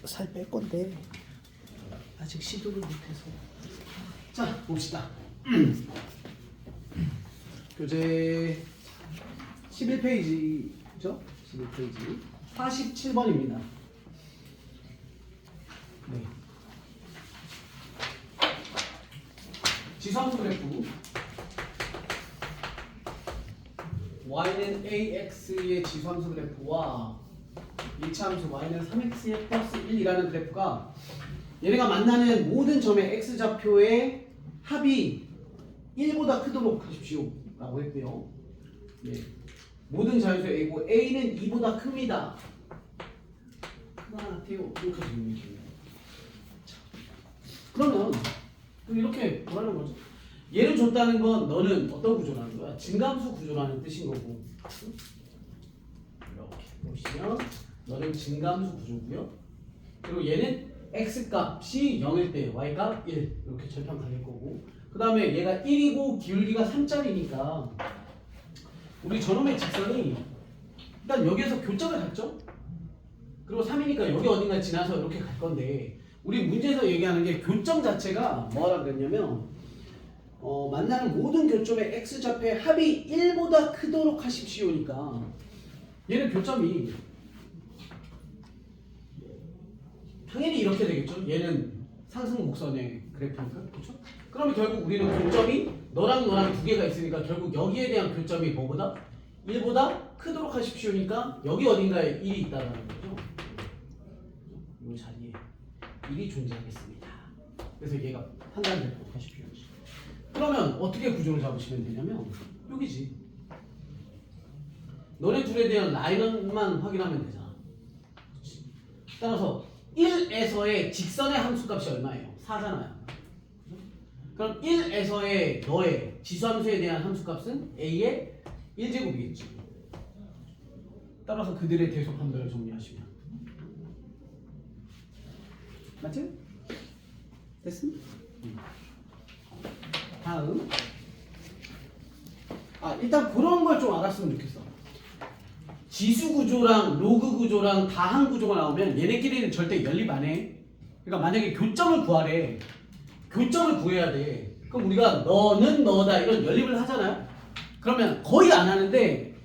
살 뺄 건데 아직 시도를 못해서. 자, 봅시다. 교재 11페이지죠? 11페이지 47번입니다. 네. 지수함수 그래프 y는 ax의 지수함수 그래프와 일차함수 y는 3x의 플러스 1이라는 그래프가 얘네가 만나는 모든 점의 x좌표의 합이 1보다 크도록 하십시오 라고 했고요. 네. 모든 자연수 a고 a는 2보다 큽니다. 크거나 같아요. 이렇게 질문이 됩니다. 그러면 이렇게 뭐라는 거죠? 얘를 줬다는 건 너는 어떤 구조라는 거야? 증감수 구조라는 뜻인 거고. 이렇게 보시면 너는 증감수 구조고요. 그리고 얘는 x 값이 0일 때 y 값 1 이렇게 절편 가릴 거고. 그 다음에 얘가 1이고 기울기가 3짜리니까 우리 저놈의 직선이 일단 여기에서 교점을 갖죠? 그리고 3이니까 여기 어딘가 지나서 이렇게 갈 건데 우리 문제에서 얘기하는 게 교점 자체가 뭐라 그랬냐면 만나는 모든 교점의 x좌표의 합이 1보다 크도록 하십시오니까 얘는 교점이 당연히 이렇게 되겠죠. 얘는 상승 곡선의 그래프니까 그렇죠? 그러면 결국 우리는 교점이 너랑 너랑 두 개가 있으니까 결국 여기에 대한 교점이 뭐보다? 1보다 크도록 하십시오니까 여기 어딘가에 1이 있다는 거죠. 이 자리에 1이 존재하겠습니다. 그래서 얘가 판단되도록 하십시오. 그러면 어떻게 구조를 잡으시면 되냐면 여기지. 너네 둘에 대한 라인만 확인하면 되잖아. 그렇지? 따라서 1에서의 직선의 함수값이 얼마예요? 4잖아요. 그럼 1에서의 너의 지수함수에 대한 함수값은 a의 1제곱이겠지. 따라서 그들의 대속 함수를 정리하시면 맞지? 됐습니다. 다음 일단 그런 걸 좀 알았으면 좋겠어. 지수 구조랑 로그 구조랑 다항 구조가 나오면 얘네끼리는 절대 연립 안 해. 그러니까 만약에 교점을 구하래. 교점을 구해야 돼. 그럼 우리가 너는 너다 이런 연립을 하잖아요. 그러면 거의 안 하는데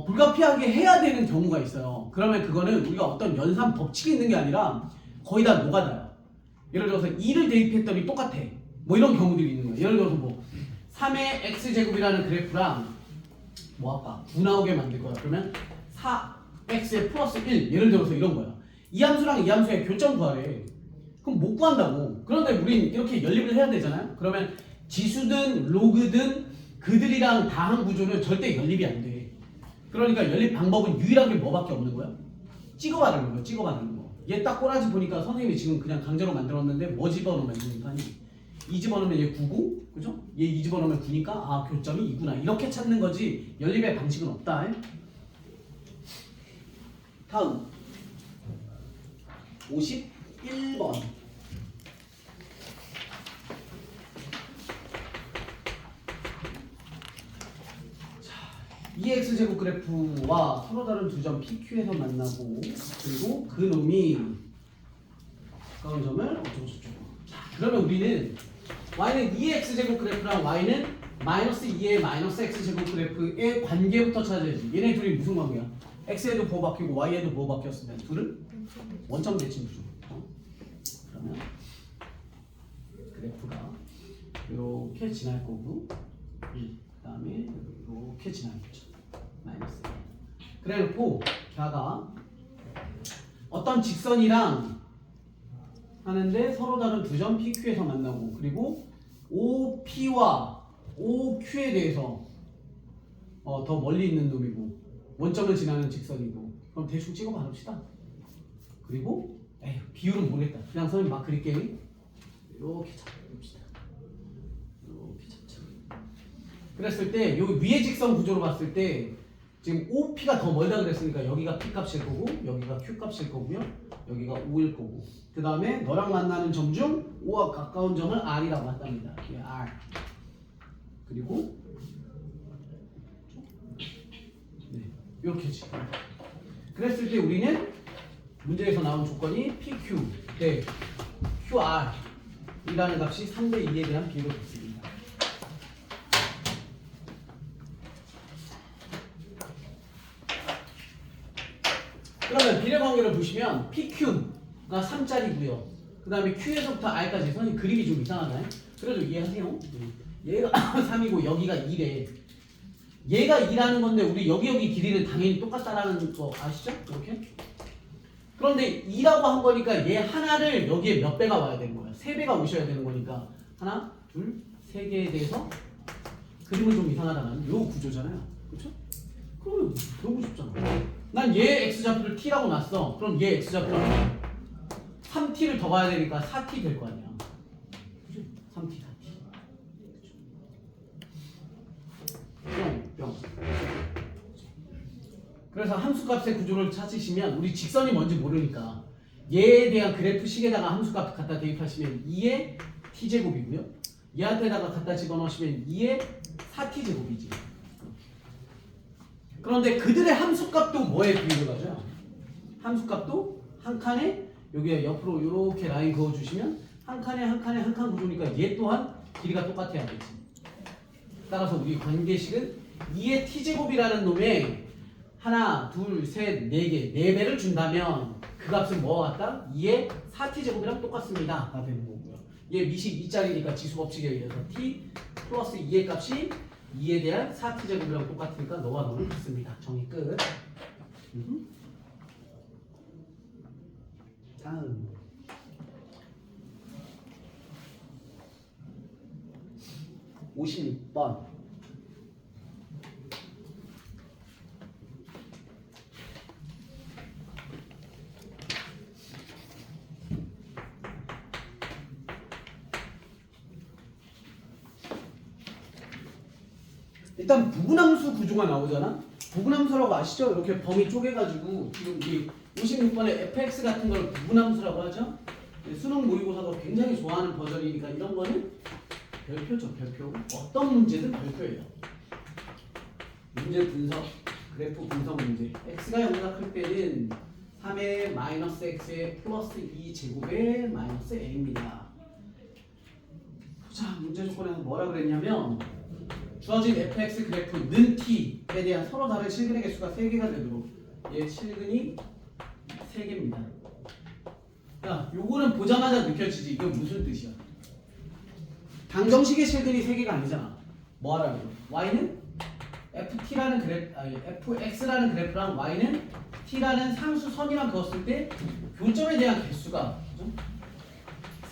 불가피하게 해야 되는 경우가 있어요. 그러면 그거는 우리가 어떤 연산 법칙이 있는 게 아니라 거의 다 노가다야. 예를 들어서 2를 대입했더니 똑같아. 뭐 이런 경우들이 있는 거야. 예를 들어서 뭐 3의 x제곱이라는 그래프랑 뭐 할까? 9 나오게 만들 거야. 그러면 4x의 플러스 1 예를 들어서 이런 거야. 이 함수랑 이 함수의 교점 구하래. 그럼 못 구한다고. 그런데 우린 이렇게 연립을 해야 되잖아요. 그러면 지수든 로그든 그들이랑 다항 구조는 절대 연립이 안 돼. 그러니까 연립 방법은 유일하게 뭐밖에 없는 거야? 찍어 바르는 거야. 찍어 바르는 거. 얘 딱 꼬라지 보니까 선생님이 지금 그냥 강제로 만들었는데 뭐 집어넣으면 되니까 2 집어넣으면 얘 9고 그죠? 얘 2 집어넣으면 9니까 교점이 2구나 이렇게 찾는 거지 연립의 방식은 없다. 다음 51번 EX제곱 그래프와 서로 다른 두 점 PQ에서 만나고 그리고 그 놈이 가까운 점을 어쩌고저쩌고. 자, 그러면 우리는 y는 2x제곱 그래프랑 y는 마이너스 2의 마이너스 x제곱 그래프의 관계부터 찾아야지. 얘네 둘이 무슨 관계야? x에도 보호 바뀌고 y에도 보호 바뀌었으면 둘은 원점 대칭 구조. 그러면 그래프가 이렇게 지날 거고 1, 그 다음에 이렇게 지나겠죠. 마이너스 1. 그래놓고 걔가 어떤 직선이랑 하는데 서로 다른 두 점 PQ에서 만나고 그리고 OP와 OQ에 대해서 더 멀리 있는 놈이고 원점을 지나는 직선이고 그럼 대충 찍어 봐봅시다. 그리고 비율은 모르겠다. 그냥 선생님 막 그릴게. 이렇게 잡아봅시다. 이렇게 잡자. 그랬을 때 여기 위의 직선 구조로 봤을 때 지금 OP가 더 멀다 그랬으니까 여기가 P 값일 거고 여기가 Q 값일 거고요. 여기가 O일 거고 그 다음에 너랑 만나는 점 중 O와 가까운 점을 R이라고 한답니다. 이게 R. 그리고 네, 이렇게지. 그랬을 때 우리는 문제에서 나온 조건이 PQ 대 QR 이라는 값이 3대 2에 대한 비례로 됐습니다. 그러면 비례 관계를 보시면 PQ가 3짜리고요. 그 다음에 Q에서부터 R까지 선생님 그림이 좀 이상하나요? 그래도 이해하세요. 얘가 3이고 여기가 2래. 얘가 2라는 건데 우리 여기 길이는 당연히 똑같다라는 거 아시죠? 이렇게? 그런데 2라고 한 거니까 얘 하나를 여기에 몇 배가 와야 되는 거야? 3배가 오셔야 되는 거니까 하나, 둘, 3개에 대해서 그림은 좀 이상하다는 요 구조잖아요. 그렇죠? 그러면 너무 쉽잖아. 난 얘 x좌표를 t라고 놨어. 그럼 얘 x좌표는 3t를 더 가야 되니까 4t 될 거 아니야. 그죠? 3t, 4t. 뿅. 그래서 함수값의 구조를 찾으시면 우리 직선이 뭔지 모르니까 얘에 대한 그래프식에다가 함수값 갖다 대입하시면 2의 t제곱이고요. 얘한테다가 갖다 집어넣으시면 2의 4t제곱이지. 그런데 그들의 함수값도 뭐에 비율을 가져요? 함수값도 한 칸에 여기에 옆으로 이렇게 라인 그어주시면 한 칸 구조니까 얘 또한 길이가 똑같아야 되지. 따라서 우리 관계식은 2의 t제곱이라는 놈에 하나, 둘, 셋, 네 개, 4배를 준다면 그 값은 뭐와 같다? 2의 4t제곱이랑 똑같습니다. 가 되는 거고요. 얘 미식 2짜리니까 지수법칙에 의해서 t 플러스 2의 값이 2에 대한 4t제곱이랑 똑같으니까 너와 너는 같습니다. 정의 끝. 다음 56번 일단 부분함수 구조가 나오잖아. 부분함수라고 아시죠? 이렇게 범위 쪼개가지고 지금 이 56번에 fx 같은 걸 부분함수라고 하죠. 수능 모의고사가 굉장히 좋아하는 버전이니까 이런 거는 별표죠, 별표. 어떤 문제든 별표예요. 문제 분석, 그래프 분석 문제. x가 0보다 클 때는 3의 마이너스 x의 플러스 2제곱의 마이너스 n입니다. 자, 문제 조건에서 뭐라 그랬냐면 주어진 fx 그래프는 t에 대한 서로 다른 실근의 개수가 3개가 되도록 얘 실근이 3개입니다. 야, 요거는 보자마자 느껴지지. 이게 무슨 뜻이야? 방정식의 실근이 3개가 아니잖아. 뭐 하라는 거야? y는 ft라는 fx라는 그래프랑 y는 t라는 상수선이랑 그었을 때 교점에 대한 개수가 그죠?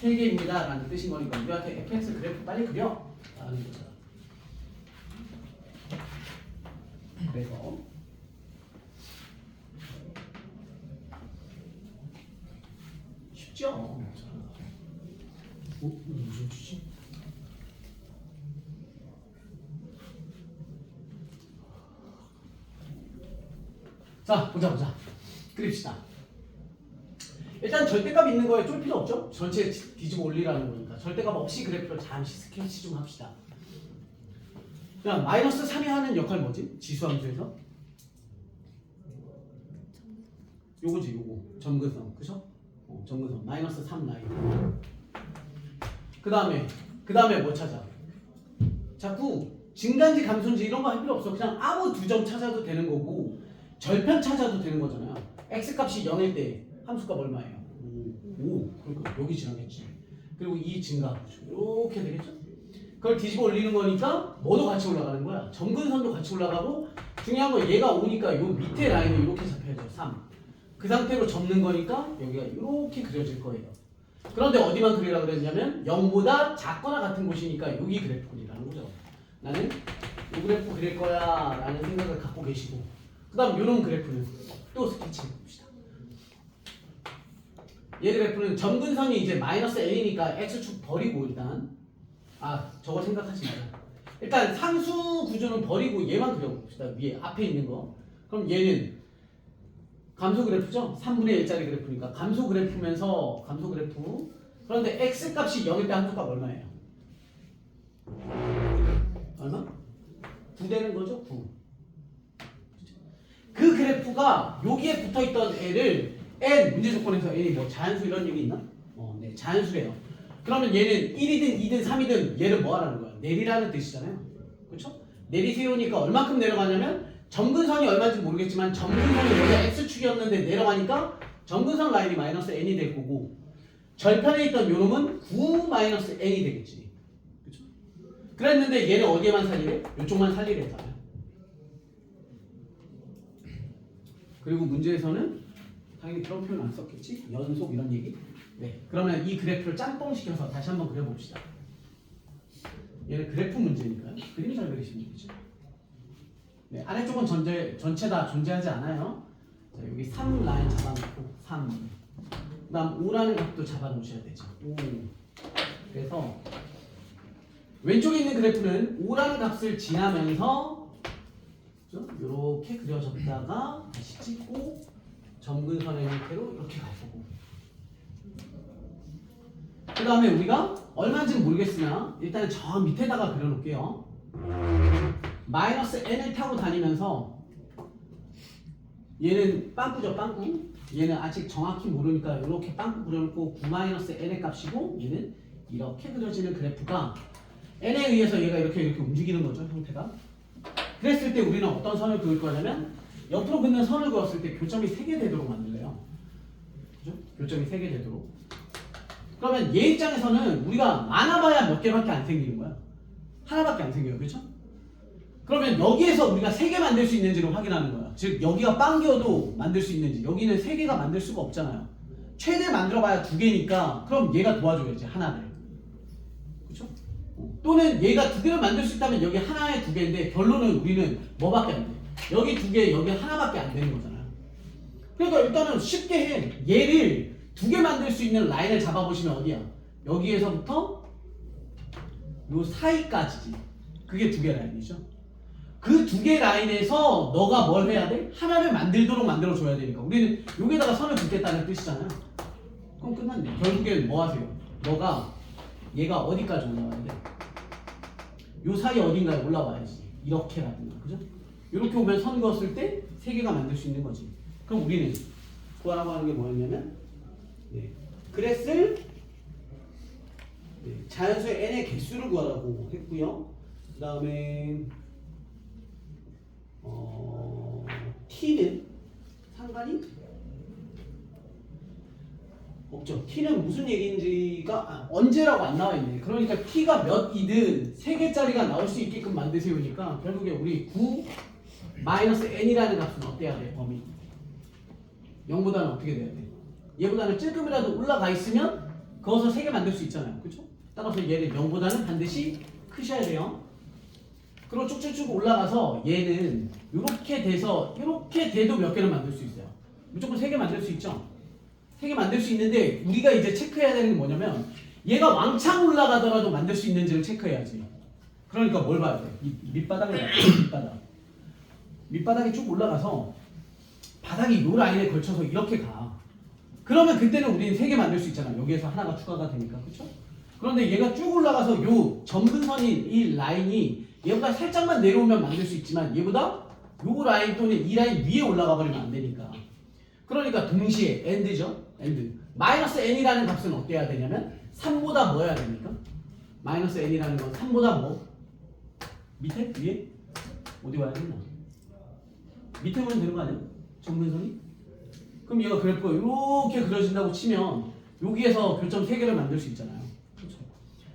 3개입니다 라는 뜻인 거니까 우리한테 fx 그래프 빨리 그려 라는 거잖아. 그래서 쉽죠? 무슨 뜻이지? 자, 보자. 그립시다. 일단 절대값 있는 거에 쫄 필요 없죠? 전체 뒤집어 올리라는 거니까 절대값 없이 그래프를 잠시 스케치 좀 합시다. 자, 마이너스 3이 하는 역할 뭐지? 지수함수에서? 요거지, 요거. 점근성. 그죠? 점근성. 마이너스 3 라인. 그 다음에 뭐 찾아? 자꾸 증가인지 감소인지 이런 거 할 필요 없어. 그냥 아무 두 점 찾아도 되는 거고 절편 찾아도 되는 거잖아요. x값이 0일 때 함수값 얼마예요? 5. 그러니까 여기 지나겠지. 그리고 이 증가. 이렇게 되겠죠? 그걸 뒤집어 올리는 거니까 뭐도 같이 올라가는 거야. 점근선도 같이 올라가고 중요한 건 얘가 오니까 요 밑에 라인을 이렇게 잡혀야죠. 3. 그 상태로 접는 거니까 여기가 이렇게 그려질 거예요. 그런데 어디만 그리라고 그랬냐면 0보다 작거나 같은 곳이니까 여기 그래프 그리라는 거죠. 나는 이 그래프 그릴 거야 라는 생각을 갖고 계시고 그 다음 요런 그래프는 또 스케치 해봅시다. 얘 그래프는 점근선이 이제 마이너스 n이니까 x축 버리고 일단 저거 생각하지 마자. 일단 상수 구조는 버리고 얘만 그려봅시다. 위에 앞에 있는 거. 그럼 얘는 감소 그래프죠? 3분의 1짜리 그래프니까 감소 그래프면서 감소 그래프. 그런데 x값이 0일 때 함수값 얼마예요? 얼마? 9 되는 거죠? 9. 그 그래프가 여기에 붙어있던 애를 n 문제 조건에서 n이 뭐 자연수 이런 얘기 있나? 네, 자연수래요. 그러면 얘는 1이든 2든 3이든 얘를 뭐 하라는 거야? 내리라는 뜻이잖아요. 그렇죠? 내리세요니까 얼만큼 내려가냐면 점근선이 얼마인지 모르겠지만 점근선이 원래 x축이었는데 내려가니까 점근선 라인이 마이너스 n이 될 거고 절편에 있던 요놈은 9 마이너스 n이 되겠지. 그렇죠? 그랬는데 얘는 어디에만 살리래? 요쪽만 살리래잖아요. 그리고 문제에서는 당연히 그런 표현 안 썼겠지? 연속 이런 얘기? 네. 그러면 이 그래프를 짬뽕시켜서 다시 한번 그려봅시다. 얘는 그래프 문제니까요. 그림이 잘 그리시면 되죠. 네. 아래쪽은 전체 다 존재하지 않아요. 자, 여기 3 라인 잡아놓고 3. 그 다음 5라는 값도 잡아놓으셔야 되죠. 5. 그래서 왼쪽에 있는 그래프는 5라는 값을 지나면서 이렇게 그려졌다가 다시 찍고 점근선의 형태로 이렇게 가보고 그 다음에 우리가 얼마인지는 모르겠으나 일단 저 밑에다가 그려놓을게요. 마이너스 n을 타고 다니면서 얘는 빵꾸죠, 빵꾸. 얘는 아직 정확히 모르니까 이렇게 빵꾸 그려놓고 9 마이너스 n의 값이고 얘는 이렇게 그려지는 그래프가 n에 의해서 얘가 이렇게 움직이는 거죠, 형태가. 그랬을 때 우리는 어떤 선을 그을 거냐면 옆으로 긋는 선을 그었을 때 교점이 3개 되도록 만들래요. 그죠? 교점이 3개 되도록. 그러면 얘 입장에서는 우리가 많아봐야 몇 개밖에 안 생기는 거야. 하나밖에 안 생겨요. 그렇죠? 그러면 여기에서 우리가 3개 만들 수 있는지를 확인하는 거야. 즉 여기가 빵겨도 만들 수 있는지. 여기는 3개가 만들 수가 없잖아요. 최대 만들어봐야 2개니까 그럼 얘가 도와줘야지 하나를. 그렇죠? 또는 얘가 2개를 만들 수 있다면 여기 하나에 2개인데 결론은 우리는 뭐밖에 안 돼. 여기 2개, 여기 하나밖에 안 되는 거잖아요. 그러니까 일단은 쉽게 해. 얘를 2개 만들 수 있는 라인을 잡아보시면 어디야? 여기에서부터 요 사이까지지. 그게 2개 라인이죠. 그 2개 라인에서 너가 뭘 해야 돼? 하나를 만들도록 만들어줘야 되니까. 우리는 여기다가 선을 긋겠다는 뜻이잖아요. 그럼 끝났네. 결국엔 뭐 하세요? 너가 얘가 어디까지 올라와야 돼? 요 사이 어딘가에 올라와야지. 이렇게라든가. 그죠? 이렇게 오면 선 그었을 때 3개가 만들 수 있는 거지. 그럼 우리는 구하라고 하는 게 뭐였냐면 그랬을 자연수의 n의 개수를 구하라고 했고요. 그 다음에 t는 상관이 없죠. t는 무슨 얘기인지가 언제라고 안 나와 있네. 그러니까 t가 몇이든 3개짜리가 나올 수 있게끔 만드세요니까 결국에 우리 9 마이너스 n이라는 값은 어때야 돼? 범위 0보다는 어떻게 돼야 돼? 얘보다는 찔끔이라도 올라가 있으면 그것을 3개 만들 수 있잖아요. 그렇죠? 따라서 얘를 0보다는 반드시 크셔야 돼요. 그리고 쭉쭉쭉 올라가서 얘는 이렇게 돼서 이렇게 돼도 몇 개를 만들 수 있어요. 무조건 3개 만들 수 있죠. 3개 만들 수 있는데 우리가 이제 체크해야 되는 게 뭐냐면 얘가 왕창 올라가더라도 만들 수 있는지를 체크해야지. 그러니까 뭘 봐야 돼? 이 밑바닥을 봐야 돼. 밑바닥이 쭉 올라가서 바닥이 요 라인에 걸쳐서 이렇게 가. 그러면 그때는 우리는 3개 만들 수 있잖아. 여기에서 하나가 추가가 되니까. 그렇죠? 그런데 얘가 쭉 올라가서 요 점근선인 이 라인이 얘보다 살짝만 내려오면 만들 수 있지만 얘보다 요 라인 또는 이 라인 위에 올라가 버리면 안 되니까. 그러니까 동시에 end죠. end. 마이너스 n이라는 값은 어때야 되냐면 3보다 뭐 해야 됩니까? 마이너스 n이라는 건 3보다 뭐? 밑에? 위에? 어디 와야 되나? 밑에 오면 되는 거 아니야? 점근선이? 그럼 얘가 그래프가 이렇게 그려진다고 치면 여기에서 교점 3개를 만들 수 있잖아요. 그렇죠?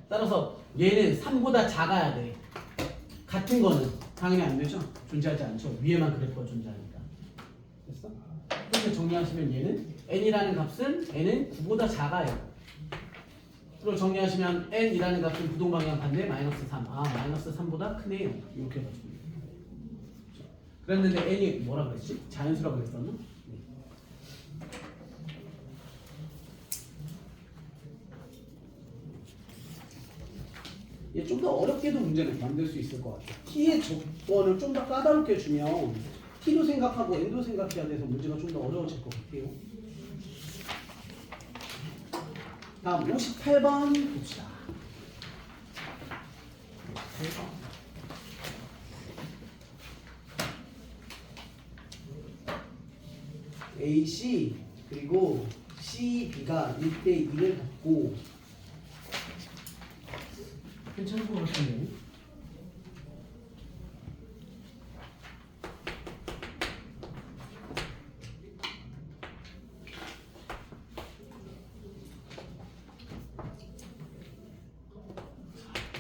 따라서 얘는 3보다 작아야 돼. 같은 거는 당연히 안 되죠? 존재하지 않죠? 위에만 그래프가 존재하니까. 됐어? 이렇게 정리하시면 얘는 n이라는 값은 n은 9보다 작아요. 그리고 정리하시면 n이라는 값은 부동방향 반대 마이너스 3. 마이너스 3보다 크네요. 이렇게 해가지고. 그랬는데 n이 뭐라 그랬지? 자연수라고 그랬었나? 얘 좀 더 어렵게도 문제를 만들 수 있을 것 같아요. t의 조건을 좀 더 까다롭게 주면 t도 생각하고 n도 생각해야 돼서 문제가 좀 더 어려워질 것 같아요. 다음 58번 봅시다. 58번. AC 그리고 CB가 1대 2를 갖고 괜찮을 것 같은데.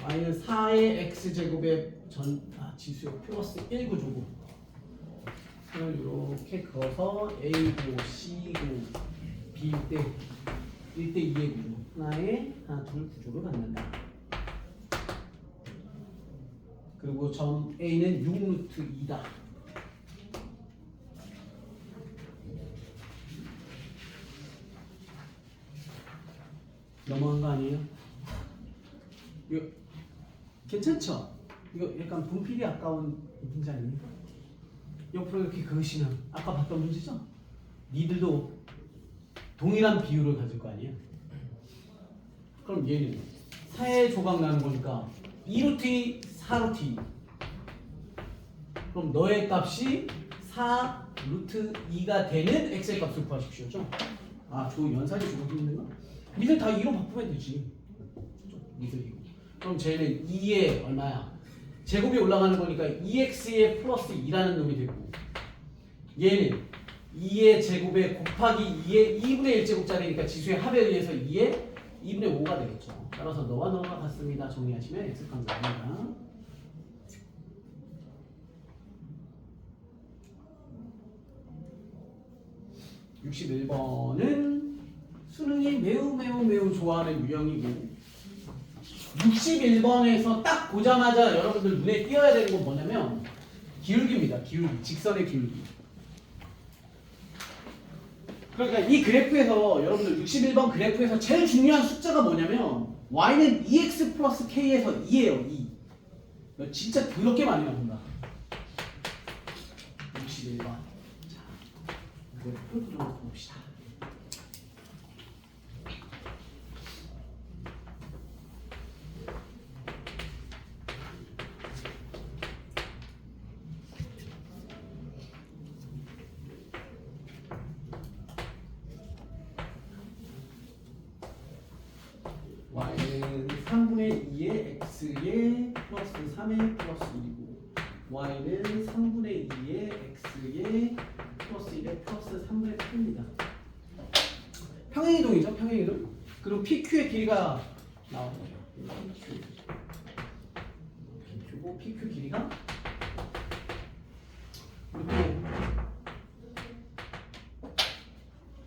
y는 4의 x제곱의 지수의 플러스 1 구조고 이렇게 그어서 a고 c고 b일 때 1대 2의 구조 하나 둘 구조를 갖는다. 그리고 점 a는 6루트 2다. 넘어간 거 아니에요? 이거 괜찮죠? 이거 약간 분필이 아까운 문제 아닙니까? 옆으로 이렇게 그으시면 아까 봤던 문제죠? 니들도 동일한 비율을 가질 거 아니에요? 그럼 얘는 4의 조각 나는 거니까 2루트 2, 4루트 2. 그럼 너의 값이 4 루트 2가 되는 x의 값을 구하십시오. 저 연산이 조각이 있는가? 니들 다 2로 바꾸면 되지. 니들 이거. 그럼 쟤는 2에 얼마야? 제곱이 올라가는 거니까 2x에 플러스 2라는 놈이 되고 얘는 2의 제곱에 곱하기 2의 2분의 1제곱짜리니까 지수의 합에 의해서 2의 2분의 5가 되겠죠. 따라서 너와 너가 같습니다. 정리하시면 x값 나옵니다. (61번은) 수능이 매우 좋아하는 유형이고 61번에서 딱 보자마자 여러분들 눈에 띄어야 되는 건 뭐냐면 기울기입니다. 기울기, 직선의 기울기. 그러니까 이 그래프에서 여러분들 61번 그래프에서 제일 중요한 숫자가 뭐냐면 y는 2x 플러스 k에서 2예요. 2. 이거 진짜 더럽게 많이 나온다. 61번. 자, 이거 풀도 좀 봅시다. y는 3분의 2의 x의 플러스 3의 플러스 1이고 y는 3분의 2의 x의 플러스 1의 플러스 3분의 3입니다. 평행이동이죠. 평행이동. 그리고 PQ의 길이가 나오는 거예요. PQ고 PQ 길이가 이렇게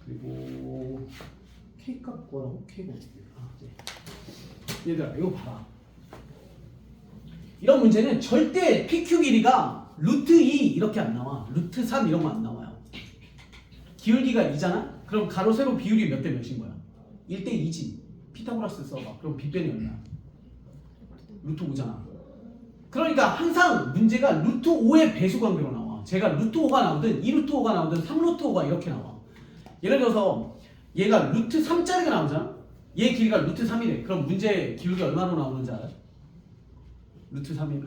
그리고 K값 구하라고? K값 얘들아 이거 봐라. 이런 문제는 절대 PQ 길이가 루트 2 이렇게 안 나와. 루트 3 이런 거 안 나와요. 기울기가 2잖아? 그럼 가로 세로 비율이 몇 대 몇인 거야? 1대 2지. 피타고라스 써봐. 그럼 빗변이 얼마야? 루트 5잖아. 그러니까 항상 문제가 루트 5의 배수 관계로 나와. 제가 루트 5가 나오든 2루트 5가 나오든 3루트 5가 이렇게 나와. 예를 들어서 얘가 루트 3짜리가 나오잖아? 얘 길이가 루트 3이래. 그럼 문제 기울기 얼마로 나오는지 알아요? 루트 3이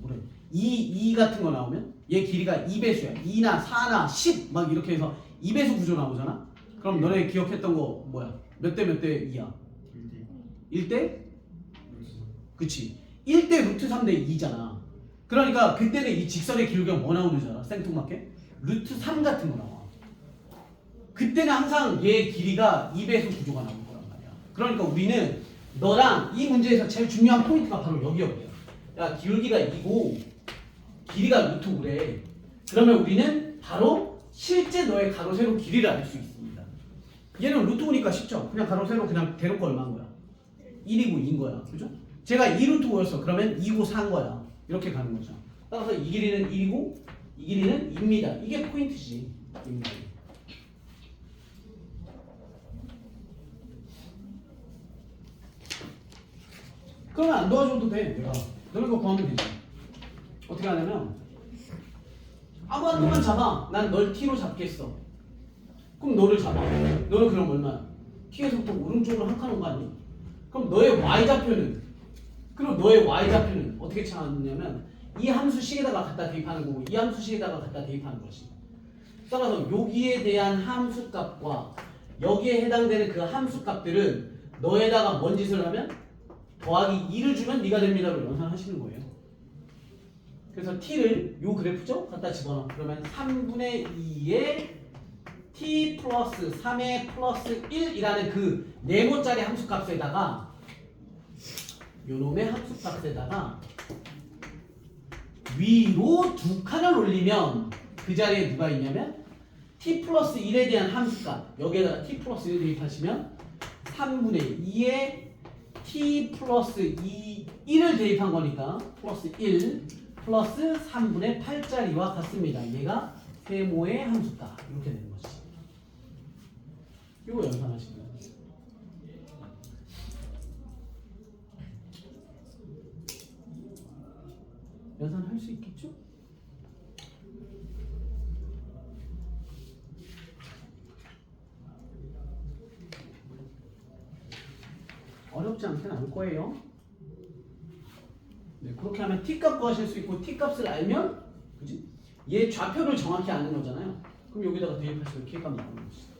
뭐래? 2 같은 거 나오면 얘 길이가 2배수야. 2나 4나 10 막 이렇게 해서 2배수 구조 나오잖아? 그럼 너네 기억했던 거 뭐야? 몇 대 몇 대 2야? 1대? 그치. 1대 루트 3대 2잖아. 그러니까 그때는 이 직선의 기울기가 뭐 나오는 줄 알아? 생뚱맞게? 루트 3 같은 거 나와. 그때는 항상 얘 길이가 2배수 구조가 나올 거란 말이야. 그러니까 우리는 너랑 이 문제에서 제일 중요한 포인트가 바로 여기야. 야, 기울기가 2고 길이가 루트 5래. 그러면 우리는 바로 실제 너의 가로 세로 길이를 알 수 있습니다. 얘는 루트 5니까 쉽죠. 그냥 가로 세로 그냥 대놓고 얼마인 거야? 1이고 2인 거야. 그죠? 제가 2루트 5였어. 그러면 2고 4인 거야. 이렇게 가는 거죠. 따라서 이 길이는 1이고 이 길이는 2입니다. 이게 포인트지. 그러면 안 도와줘도 돼. 내가 너네 거 구하면 되지. 어떻게 하냐면 아무 한 놈만 잡아. 난 널 T로 잡겠어. 그럼 너를 잡아. 너는 그럼 얼마야? T에서부터 오른쪽으로 한 칸 온 거 아니? 그럼 너의 Y좌표는 어떻게 찾느냐면 이 함수식에다가 갖다 대입하는 거고 이 함수식에다가 갖다 대입하는 거지. 따라서 여기에 대한 함수값과 여기에 해당되는 그 함수값들은 너에다가 뭔 짓을 하면 더하기 2를 주면 네가 됩니다로 연산하시는 거예요. 그래서 t를 요 그래프죠? 갖다 집어넣어. 그러면 3분의 2의 t 플러스 3의 플러스 1이라는 그 네모짜리 함수값에다가 요놈의 함수값에다가 위로 두 칸을 올리면 그 자리에 누가 있냐면 t 플러스 1에 대한 함수값 여기에다가 t 플러스 1을 대입하시면 3분의 2의 t 플러스 1을 대입한 거니까 플러스 1 플러스 3분의 8짜리와 같습니다. 얘가 세모의 함수값 이렇게 되는 거지. 이거 연산하시면 돼요. 연산할 수 있겠죠? 어렵지 않게 나올 거예요. 네, 그렇게 하면 t값 구하실 수 있고 t값을 알면 그지? 얘 좌표를 정확히 아는 거잖아요. 그럼 여기다가 대입하시면 k값 나오는 거지.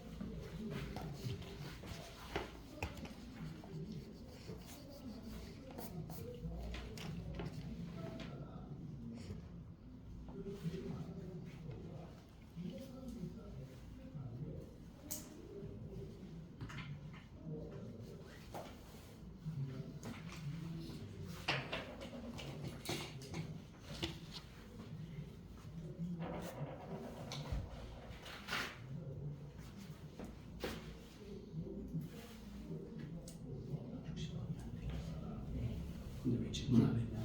근데 왜 질문 안 했냐?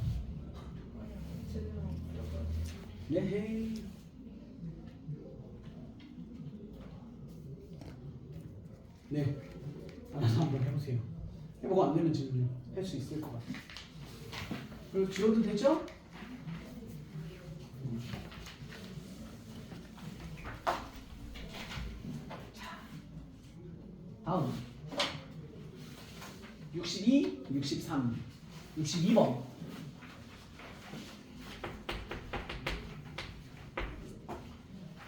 예헤이. 네, 알아서 한번 해보세요. 해보고 안 되면 질문 할 수 있을 것 같아요. 그리고 지워도 되죠? 자, 다음 62, 63, 62번.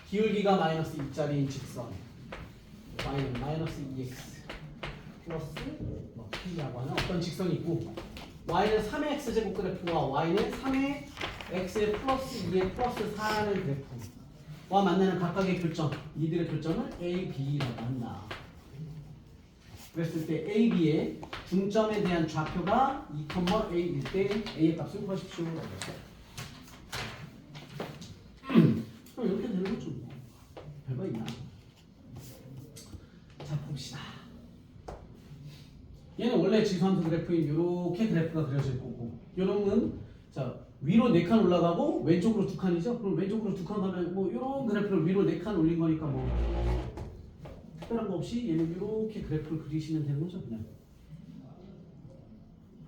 기울기가 마이너스 2짜리인 직선 y는 마이너스 2x 플러스 뭐 p라고 하는 어떤 직선이 있고 y는 3의 x제곱 그래프와 y는 3의 x의 플러스 2의 플러스 4라는 그래프와 만나는 각각의 교점 이들의 교점을 a, b라고 한다. 그랬을 때 a, b의 중점에 대한 좌표가 2,a일 때 a의 값을 구하십시오. 이렇게 되는 거죠. 뭐. 별거 있나? 자, 봅시다. 얘는 원래 지수함수 그래프인 이렇게 그래프가 그려질 거고, 요놈은 자 위로 4칸 올라가고 왼쪽으로 2칸이죠. 그럼 왼쪽으로 2칸 가면 뭐 이런 그래프를 위로 4칸 올린 거니까 뭐 특별한 거 없이 얘는 이렇게 그래프를 그리시면 되는 거죠. 그냥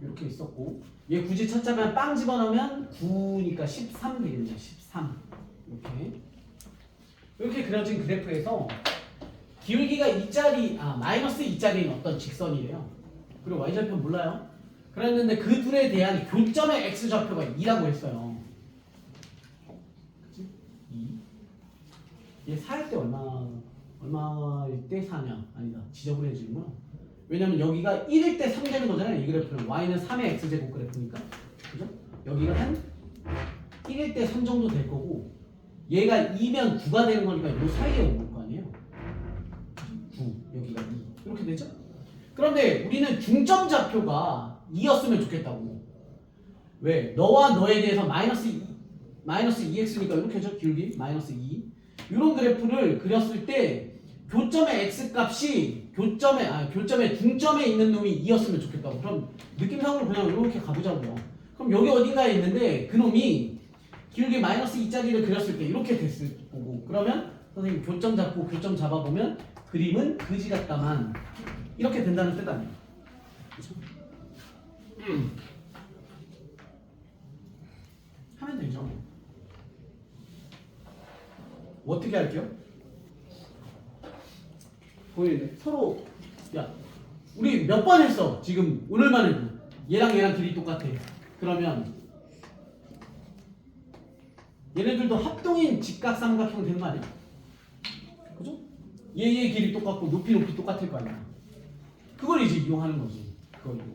이렇게 있었고, 얘 굳이 찾자면 빵 집어넣으면 9니까 13 되겠네요. 13 이렇게 그려진 그래프에서 기울기가 2짜리, 마이너스 2짜리인 어떤 직선이래요. 그리고 y좌표 몰라요. 그랬는데 그 둘에 대한 교점의 x좌표가 2라고 했어요. 그치? 2. 얘 4일 때 얼마일 때 4냐? 아니다. 지저분해지는구나. 왜냐면 여기가 1일 때 3 되는 거잖아요. 이 그래프는 y는 3의 x제곱 그래프니까. 그죠? 여기가 한 1일 때 3 정도 될 거고, 얘가 2면 9가 되는 거니까 이 사이에 올 거 아니에요. 9, 여기가 2. 이렇게 되죠? 그런데 우리는 중점 좌표가 2였으면 좋겠다고. 왜? 너와 너에 대해서 마이너스 2x니까 이렇게 하죠. 기울기 마이너스 2. 이런 그래프를 그렸을 때 교점의 x값이 교점의 중점에 있는 놈이 2였으면 좋겠다고. 그럼 느낌상으로 그냥 이렇게 가보자고요. 그럼 여기 어딘가에 있는데 그 놈이 기울기 마이너스 2짜리를 그렸을 때 이렇게 됐을 거고, 그러면 선생님 교점 잡고 교점 잡아보면 그림은 그지 같다만 이렇게 된다는 뜻 아니에요. 그렇죠? 하면 되죠. 어떻게 할게요? 보이는데 서로 야 우리 몇 번 했어 지금 오늘만 해도 얘랑 길이 똑같아. 그러면 얘네들도 합동인 직각삼각형 되는 거 아니야? 그죠? 얘의 길이 똑같고 높이 똑같을 거 아니야. 그걸 이제 이용하는 거지. 그걸 이용해.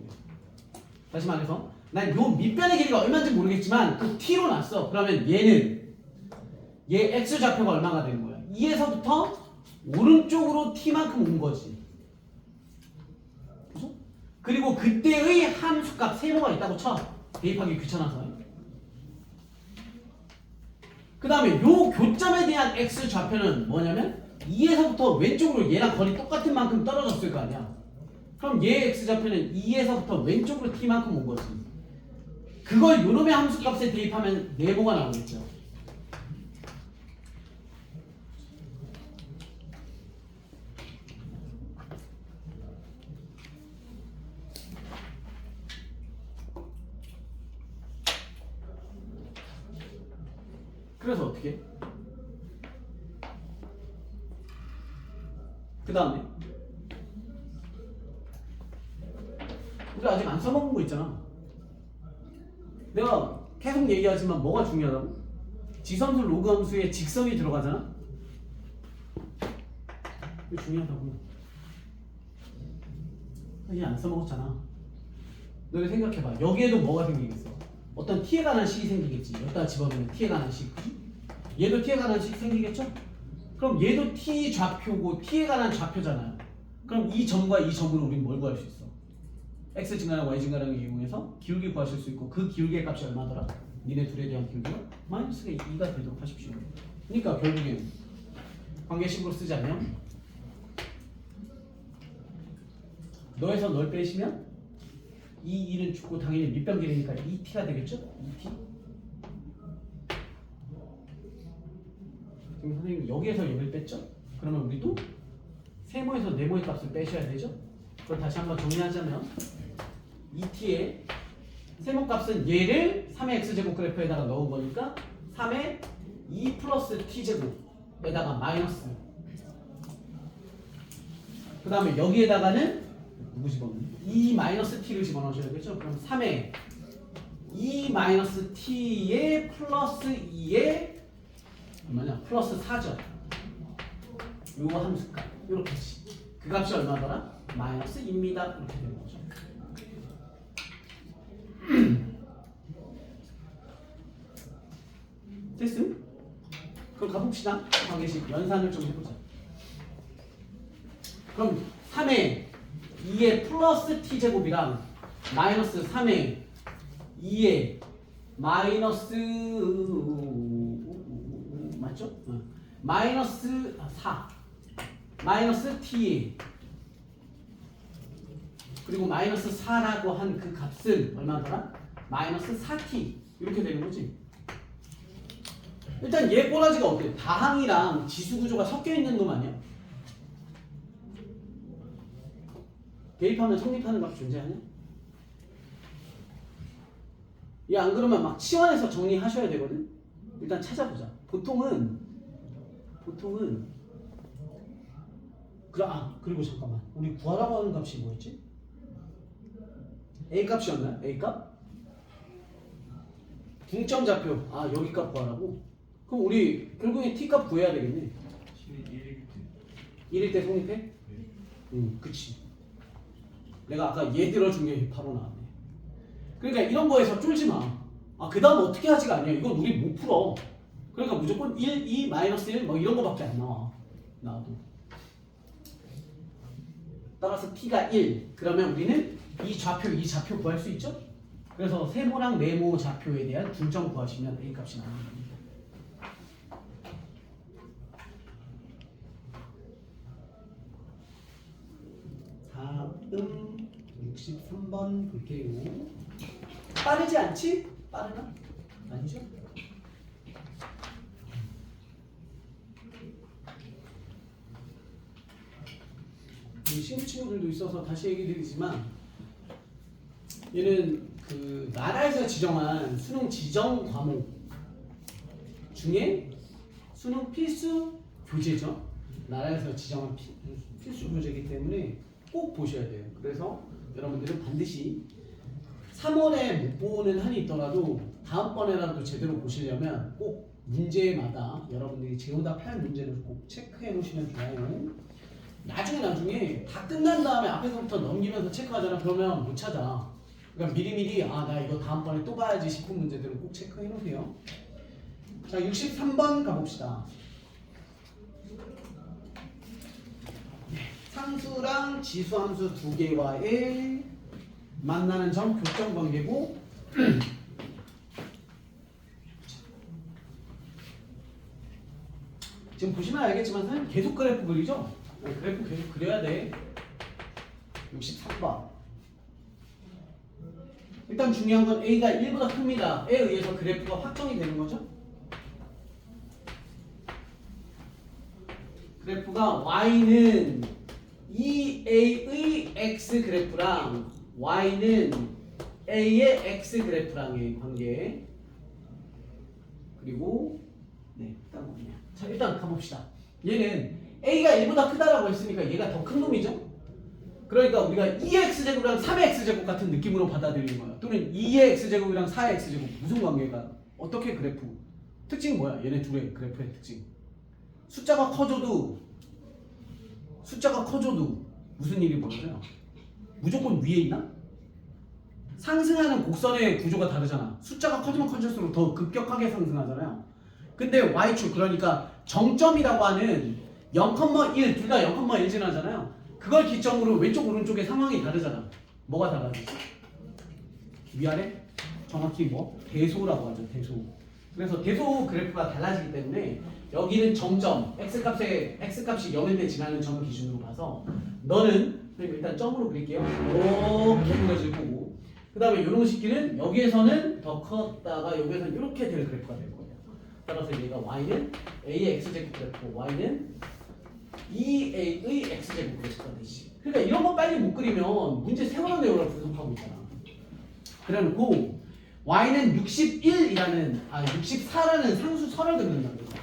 다시 말해서 난 요 밑변의 길이가 얼마인지 모르겠지만 그 t로 놨어. 그러면 얘는 얘 x 좌표가 얼마가 되는 거야? 2에서부터 오른쪽으로 t만큼 온 거지. 그죠? 그리고 그때의 함수값 세모가 있다고 쳐. 대입하기 귀찮아서. 그 다음에 요 교점에 대한 x 좌표는 뭐냐면 2에서부터 왼쪽으로 얘랑 거리 똑같은 만큼 떨어졌을 거 아니야. 그럼 얘 x 좌표는 2에서부터 왼쪽으로 t만큼 온 거지. 그걸 요놈의 함수값에 대입하면 네모가 나오겠죠. 그래서 어떻게? 그 다음에 우리 아직 안 써먹은 거 있잖아. 내가 계속 얘기하지만 뭐가 중요하다고? 지선수 로그 함수에 직선이 들어가잖아? 이게 중요하다고. 이게 안 써먹었잖아. 너네 생각해봐. 여기에도 뭐가 생기겠어? 어떤 t에 관한 식이 생기겠지. 여기다 집어넣으면 t에 관한 식. 얘도 t에 관한 식 생기겠죠? 그럼 얘도 t 좌표고 t에 관한 좌표잖아요. 그럼 이 점과 이 점으로 우리는 뭘 구할 수 있어? x 증가랑 y 증가량을 이용해서 기울기 구하실 수 있고 그 기울기의 값이 얼마더라? 니네 둘에 대한 기울기가 마이너스가 2가 되도록 하십시오. 그러니까 결국엔 관계식으로 쓰자면 너에서 널 빼시면 이 2는 죽고 당연히 밑변 길이니까 2t가 되겠죠? 2t. 지금 선생님 여기에서 여기를 뺐죠? 그러면 우리도 세모에서 네모의 값을 빼셔야 되죠? 그걸 다시 한번 정리하자면 2t의 세모값은 얘를 3의 x제곱 그래프에다가 넣은 거니까 3의 2 플러스 t제곱에다가 마이너스, 그 다음에 여기에다가는 누구 집어넣니? 2 마이너스 t를 집어넣으셔야겠죠? 그럼 3의 2 마이너스 t의 플러스 2의 얼마냐? 플러스 4죠. 요거 함수값 요렇게지. 그 값이 얼마더라? 마이너스 2입니다. 이렇게 되는 거죠. 됐음? 그럼 가봅시다. 관계식 연산을 좀 해보자. 그럼 3의 2의 플러스 t제곱이랑 마이너스 3의 2의 마이너스 맞죠? 마이너스 4 마이너스 t 그리고 마이너스 4라고 한 그 값은 얼마더라? 마이너스 4t 이렇게 되는 거지. 일단 얘 꼬라지가 어때? 다항이랑 지수구조가 섞여 있는 놈 아니야? 대입하면 성립하는 값 존재하냐? 얘 안 그러면 막 치환해서 정리하셔야 되거든? 일단 찾아보자. 보통은 그리고 잠깐만, 우리 구하라고 하는 값이 뭐였지? A 값이었나요? A 값? 중점 좌표. 여기 값 구하라고? 그럼 우리 결국에 t 값 구해야 되겠네. 1일 때 성립해? 응, 그치. 내가 아까 얘 들어준 게 바로 나왔네. 그러니까 이런 거에서 쫄지 마. 그 다음 어떻게 하지가 아니야. 이건 우리 못 풀어. 그러니까 무조건 1, 2, 마이너스 1 뭐 이런 거밖에 안 나와. 나와도. 따라서 t가 1. 그러면 우리는 이 좌표 구할 수 있죠? 그래서 세모랑 네모 좌표에 대한 중점 구하시면 A 값이 나오는 겁니다. 다음 63번 볼게요. 빠르지 않지? 빠르나? 아니죠? 시험 친구들도 있어서 다시 얘기 드리지만 얘는 그 나라에서 지정한 수능 지정 과목 중에 수능 필수 교재죠. 나라에서 지정한 필수 교재이기 때문에 꼭 보셔야 돼요. 그래서 여러분들은 반드시 3월에 못 보는 한이 있더라도 다음번에라도 제대로 보시려면 꼭 문제마다 여러분들이 재오답할 문제를 꼭 체크해 놓으시면 좋아요. 나중에 다 끝난 다음에 앞에서부터 넘기면서 체크하잖아. 그러면 못 찾아. 그러니까 미리미리 나 이거 다음번에 또 봐야지 싶은 문제들은 꼭 체크해 놓으세요. 자, 63번 가봅시다. 상수랑 지수함수 두 개와의 만나는 점 교점 관계고 지금 보시면 알겠지만 선생님 계속 그래프 그리죠? 그래프 계속 그려야 돼. 63번. 일단 중요한 건 A가 1보다 큽니다에 의해서 그래프가 확정이 되는 거죠. 그래프가 Y는 2A의 X 그래프랑 Y는 A의 X 그래프랑의 관계. 그리고 일단 뭐냐. 자, 일단 가봅시다. 얘는 A가 1보다 크다라고 했으니까 얘가 더 큰 놈이죠? 그러니까 우리가 2의 X제곱이랑 3의 X제곱 같은 느낌으로 받아들이는 거야. 또는 2의 X제곱이랑 4의 X제곱. 무슨 관계가? 어떻게 그래프? 특징이 뭐야? 얘네 둘의 그래프의 특징. 숫자가 커져도 무슨 일이 벌어져요? 무조건 위에 있나? 상승하는 곡선의 구조가 다르잖아. 숫자가 커지면 커질수록 더 급격하게 상승하잖아요. 근데 Y축, 그러니까 정점이라고 하는 0,1 둘 다 0,1 지나잖아요. 그걸 기점으로 왼쪽 오른쪽의 상황이 다르잖아. 뭐가 달라지지? 위아래? 정확히 뭐? 대소라고 하죠. 대소. 그래서 대소 그래프가 달라지기 때문에 여기는 정점, x값이 0일 때 지나는 점 기준으로 봐서 너는 일단 점으로 그릴게요. 이렇게 그려질 거고, 그 다음에 이런 식기는 여기에서는 더 컸다가 여기에서는 이렇게 될 그래프가 될 거예요. 따라서 얘가 y는 a의 x제곱 그래프, y는 2a의 x제곱 그래프가 되지. 그러니까 이런 거 빨리 못 그리면 문제 세워놓은 내용을 분석하고 있잖아. 그래놓고 y는 64라는 상수선을 긋는다는 거야.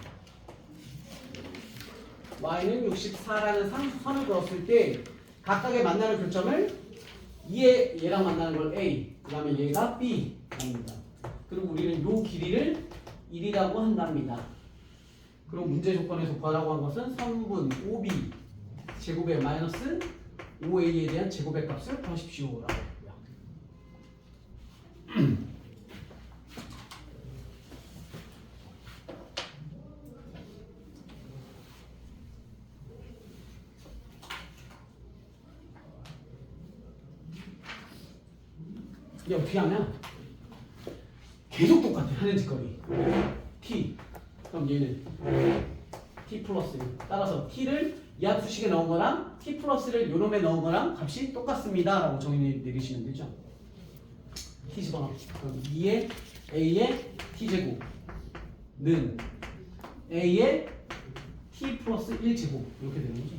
y는 64라는 상수선을 그었을 때 각각의 만나는 교점을 얘랑 만나는 걸 a, 그 다음에 얘가 b 합니다. 그리고 우리는 요 길이를 1이라고 한답니다. 그리고 문제 조건에서 구하라고 한 것은 3분 5b 제곱의 마이너스 5a에 대한 제곱의 값을 구하십시오라고 했고요. 이게 어떻게 하냐? 계속 똑같아. 하는 짓거리. t. 그럼 얘는 t 플러스. 따라서 t를 이 함수식에 넣은 거랑 t 플러스를 요 놈에 넣은 거랑 값이 똑같습니다 라고 정의 내리시면 되죠. t 집어넣어. 그럼 2의 a의 t제곱는 a의 t 플러스 1제곱 이렇게 되는 거죠.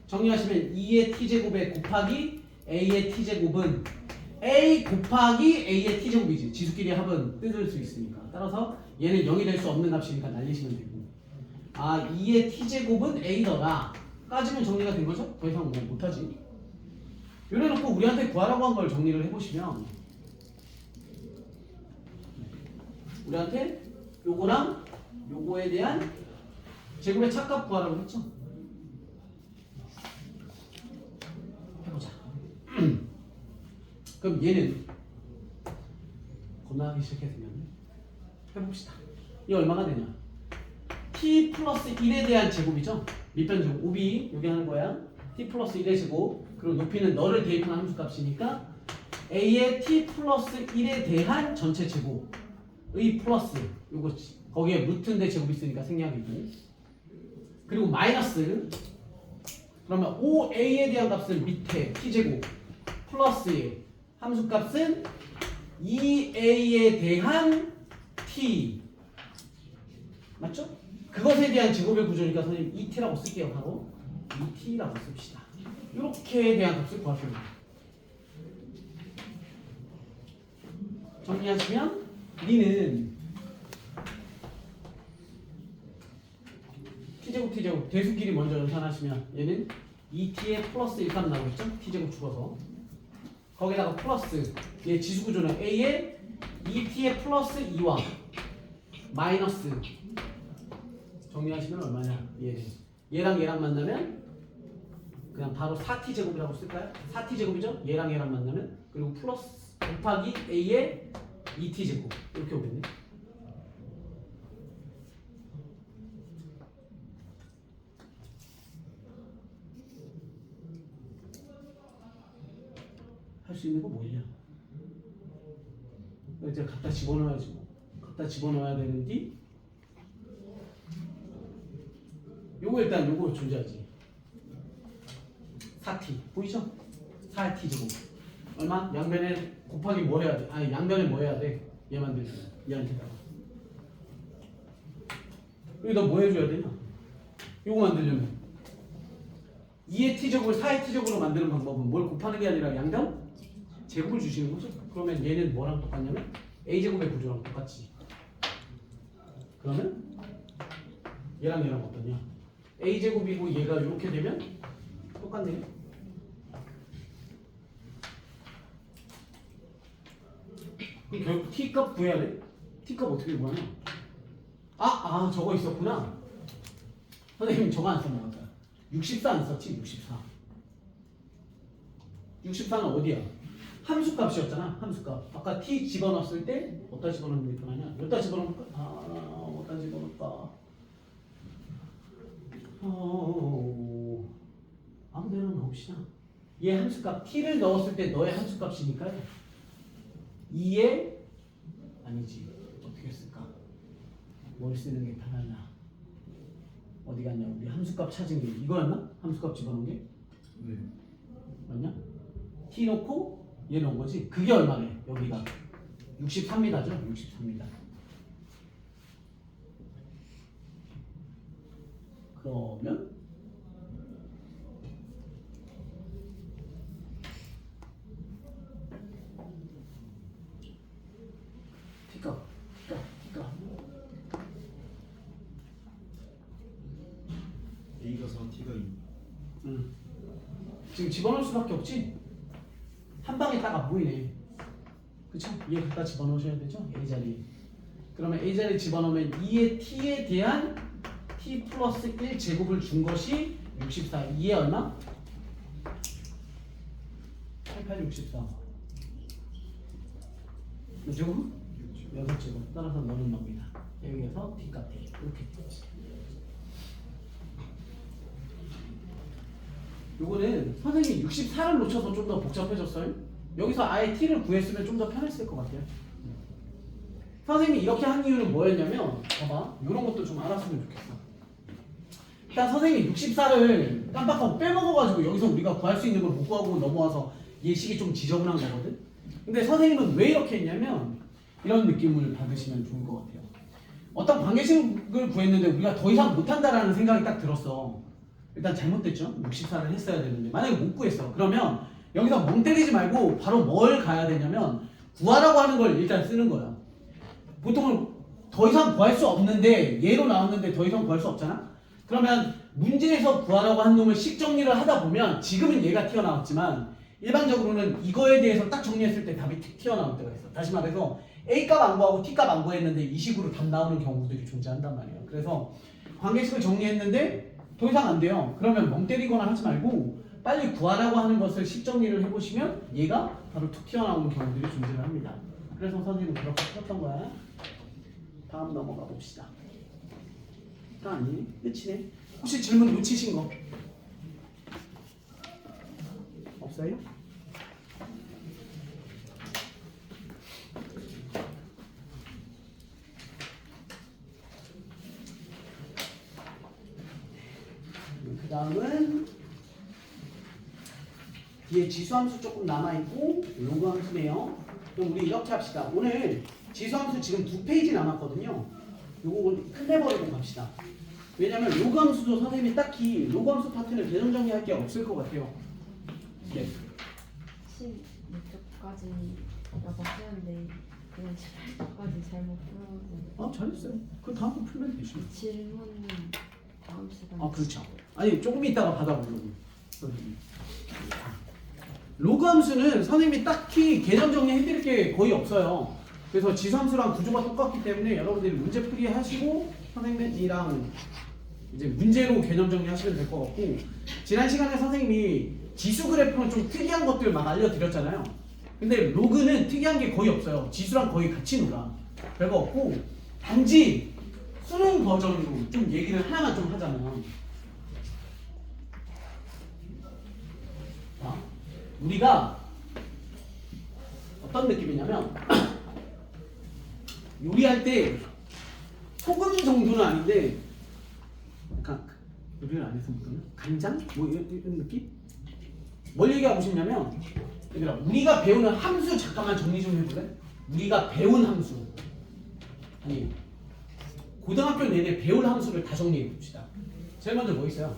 정리하시면 2의 t제곱에 곱하기 a의 t제곱은 a 곱하기 a의 t제곱이지. 지수끼리 합은 뜯을 수 있으니까. 따라서 얘는 0이 될 수 없는 값이니까 날리시면 되고, 2의 t제곱은 a더라 까지면 정리가 된 거죠? 더 이상 뭐 못하지. 이래놓고 우리한테 구하라고 한 걸 정리를 해보시면 우리한테 요거랑 요거에 대한 제곱의 차값 구하라고 했죠? 해보자. 그럼 얘는 겁나기 시작했으면 해봅시다. 이 얼마가 되냐? t 플러스 1에 대한 제곱이죠? 밑변 제곱 5b 여기 하는 거야. t 플러스 1의 제곱, 그리고 높이는 너를 대입한 함수값이니까 a의 t 플러스 1에 대한 전체 제곱의 플러스 요거 거기에 루트인데 제곱 있으니까 생략이고, 그리고 마이너스, 그러면 5a에 대한 값은 밑에 t제곱 플러스의 함수값은 2a에 대한 t 맞죠? 그것에 대한 제곱의 구조니까 선생님 2t라고 쓸게요. 바로 2t라고 씁시다. 이렇게 대한 값을 구하시면 돼요. 정리하시면 니는 t제곱 대수끼리 먼저 연산하시면 얘는 2t의 플러스 1값 나오겠죠? t제곱 줄어서 거기다가 플러스 얘 지수구조는 a의 2t의 플러스 2와 마이너스 정리하시면 얼마냐? 얘랑 얘랑 만나면 그냥 바로 4t 제곱이라고 쓸까요? 4t 제곱이죠? 얘랑 얘랑 만나면 그리고 플러스 곱하기 a의 2t 제곱 이렇게 오겠네. 할 수 있는 거 뭐냐? 이제 갖다 집어넣어야지 뭐. 갖다 집어넣어야 되는데 요거 일단 요거 존재하지. 4t 보이죠? 4t 제곱 얼마? 양변에 곱하기 뭐 해야 돼? 아니 양변에 뭐 해야 돼? 얘 만들면 얘한테다가 여기다 뭐 해줘야 되냐? 요거 만들려면 2의 t제곱을 4의 t제곱으로 만드는 방법은 뭘 곱하는 게 아니라 양변? 제곱을 주시는 거죠. 그러면 얘는 뭐랑 똑같냐면 a제곱의 구조랑 똑같지. 그러면 얘랑 얘랑 어떠냐? a제곱이고 얘가 이렇게 되면 똑같네요. 그럼 결국 t값 구해야 돼? t값 어떻게 구하냐? 저거 있었구나. 선생님 저거 안 썼나 아까 64 안 썼지? 64는 어디야? 함수값이었잖아. 함수값. 아까 t 집어넣었을 때 어디다 집어넣는 게 편하냐? 여기다 집어넣을까? 어디다 집어넣을까? 아무 데나 넣읍시다. 얘 함수값 t를 넣었을 때 너의 함수값이니까요. 2에 아니지. 어떻게 쓸까? 뭘 쓰는 게 편하냐? 어디 갔냐? 우리 함수값 찾은 게 이거였나? 함수값 집어넣은 게? 네. 맞냐? t 넣고 얘 넣은 거지? 그게 얼마네? 여기가 63m죠? 63m. 그러면 t값 A가 4, T가 2. 지금 집어넣을 수밖에 없지? 한 방에 딱 안 보이네. 그쵸? 얘 갖다 집어넣으셔야 되죠? A자리. 그러면 A자리 집어넣으면 2의 t에 대한 t 플러스 1 제곱을 준 것이 64. 2에 얼마? 8864. 몇 제곱? 6제곱. 따라서 넣는 겁니다. 여기에서 t값 이렇게. 요거는 선생님이 64를 놓쳐서 좀 더 복잡해졌어요. 여기서 아예 t를 구했으면 좀 더 편했을 것 같아요. 선생님이 이렇게 한 이유는 뭐였냐면 봐봐 이런 것도 좀 알았으면 좋겠어. 일단 선생님이 64를 깜빡하고 빼먹어가지고 여기서 우리가 구할 수 있는 걸 못 구하고 넘어와서 예식이 좀 지저분한 거거든. 근데 선생님은 왜 이렇게 했냐면 이런 느낌을 받으시면 좋을 것 같아요. 어떤 관계식을 구했는데 우리가 더 이상 못한다라는 생각이 딱 들었어. 일단 잘못됐죠. 64를 했어야 되는데 만약에 못 구했어. 그러면 여기서 멍 때리지 말고 바로 뭘 가야 되냐면 구하라고 하는 걸 일단 쓰는 거야. 보통은 더 이상 구할 수 없는데 얘로 나왔는데 더 이상 구할 수 없잖아. 그러면 문제에서 구하라고 한 놈을 식 정리를 하다 보면 지금은 얘가 튀어나왔지만 일반적으로는 이거에 대해서 딱 정리했을 때 답이 튀어나올 때가 있어. 다시 말해서 A값 안 구하고 T값 안 구했는데 이 식으로 답 나오는 경우들이 존재한단 말이에요. 그래서 관계식을 정리했는데 더 이상 안 돼요. 그러면 멍 때리거나 하지 말고 빨리 구하라고 하는 것을 식 정리를 해보시면 얘가 바로 툭 튀어나오는 경우들이 존재를 합니다. 그래서 선생님은 그렇게 풀었던 거야. 다음 넘어가 봅시다. 아니 끝이네. 혹시 질문 놓치신 거 없어요? 그 다음은 뒤에 지수함수 조금 남아있고 로그함수네요. 그럼 우리 이렇게 합시다. 오늘 지수함수 지금 2페이지 남았거든요. 요거 끝내버리고 갑시다. 왜냐면 로그함수도 선생님이 딱히 로그함수 파트는 개정 정리할 게 없을 것 같아요. 네. 16쪽까지 라고 했는데 그냥 18쪽까지 잘못 풀어서 잘했어요. 그 다음 거 풀면 되죠. 질문은 다음 시간에 그렇죠. 아니 조금 이따가 받아보려고. 로그 함수는 선생님이 딱히 개정 정리해드릴 게 거의 없어요. 그래서 지수함수랑 구조가 똑같기 때문에 여러분들이 문제 풀이 하시고 선생님이랑 이제 문제로 개념 정리하시면 될 것 같고, 지난 시간에 선생님이 지수 그래프는 좀 특이한 것들 막 알려드렸잖아요. 근데 로그는 특이한 게 거의 없어요. 지수랑 거의 같이 놀아. 별거 없고, 단지 수능 버전으로 좀 얘기를 하나만 좀 하자면, 자, 우리가 어떤 느낌이냐면 요리할 때 소금 정도는 아닌데 약간 요리를 안 해서 먹으면 간장? 뭐 이런 느낌? 뭘 얘기하고 싶냐면, 얘들아, 우리가 배우는 함수 잠깐만 정리 좀 해볼래? 우리가 배운 함수, 아니 고등학교 내내 배울 함수를 다 정리해 봅시다. 제일 먼저 뭐 있어요?